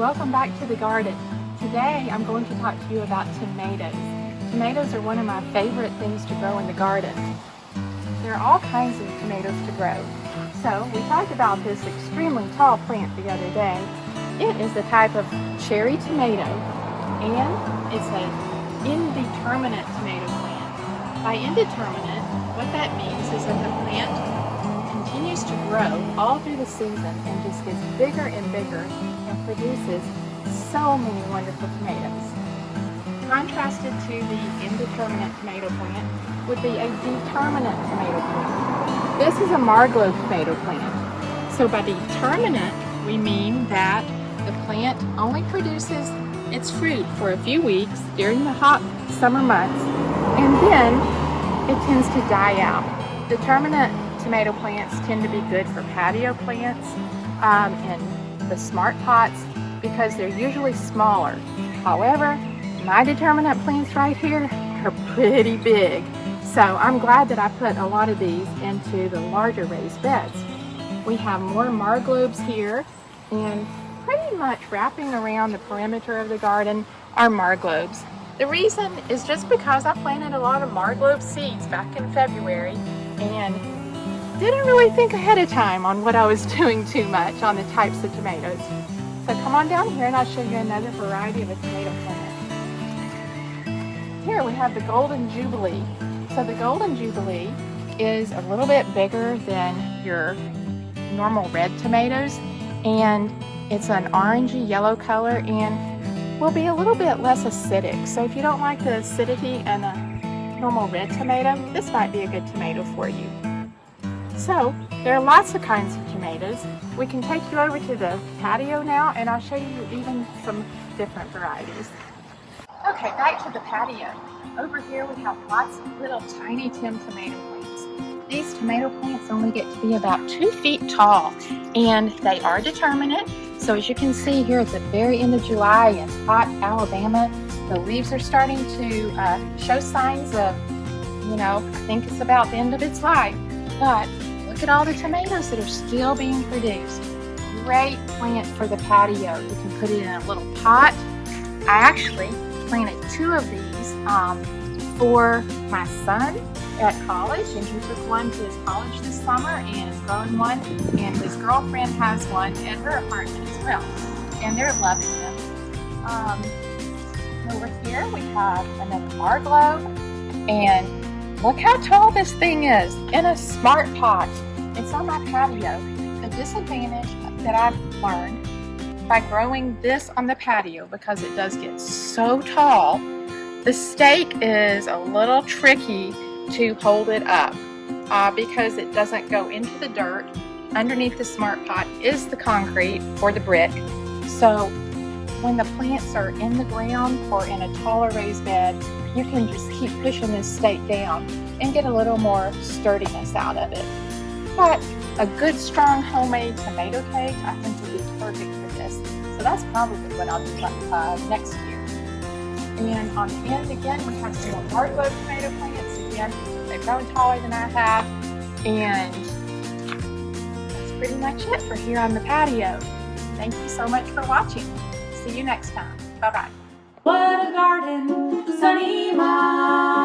welcome back to the garden. Today I'm going to talk to you about tomatoes. Tomatoes are one of my favorite things to grow in the garden. There are all kinds of tomatoes to grow. So we talked about this extremely tall plant the other day. It is a type of cherry tomato, and it's an indeterminate tomato plant. By indeterminate, what that means is that the plant continues to grow all through the season and just gets bigger and bigger and produces so many wonderful tomatoes. Contrasted to the indeterminate tomato plant would be a determinate tomato plant. This is a Marglow tomato plant. So by determinate, we mean that the plant only produces its fruit for a few weeks during the hot summer months, and then it tends to die out. Determinate tomato plants tend to be good for patio plants and the smart pots because they're usually smaller. However, my determinate plants right here are pretty big. So I'm glad that I put a lot of these into the larger raised beds. We have more Marglobes here, and pretty much wrapping around the perimeter of the garden are Marglobes. The reason is just because I planted a lot of Marglobe seeds back in February and didn't really think ahead of time on what I was doing too much on the types of tomatoes. So come on down here and I'll show you another variety of a tomato plant. Here we have the Golden Jubilee. So the Golden Jubilee is a little bit bigger than your normal red tomatoes, and it's an orangey yellow color and will be a little bit less acidic. So if you don't like the acidity in a normal red tomato, this might be a good tomato for you. So there are lots of kinds of tomatoes. We can take you over to the patio now and I'll show you even some different varieties. Okay, back to the patio. Over here we have lots of little tiny Tim tomato plants. These tomato plants only get to be about 2 feet tall, and they are determinate. So as you can see here at the very end of July in hot Alabama, the leaves are starting to show signs of, I think it's about the end of its life. But look at all the tomatoes that are still being produced. Great plant for the patio. You can put it in a little pot. I actually planted 2 of these for my son at college, and he took one to his college this summer and is growing one, and his girlfriend has one at her apartment as well, and they're loving them. Over here we have another Marglow, and look how tall this thing is in a smart pot. It's on my patio. The disadvantage that I've learned by growing this on the patio, because it does get so tall, the stake is a little tricky to hold it up because it doesn't go into the dirt. Underneath the smart pot is the concrete or the brick. So when the plants are in the ground or in a taller raised bed, you can just keep pushing this stake down and get a little more sturdiness out of it. But a good strong homemade tomato cake I think would be perfect for this. So that's probably what I'll do next year. And on the end again we have some more Marglow tomato plants. Again, they've grown taller than I have, and that's pretty much it for here on the patio. Thank you so much for watching. See you next time. Bye-bye. What a garden, Sunny Mom.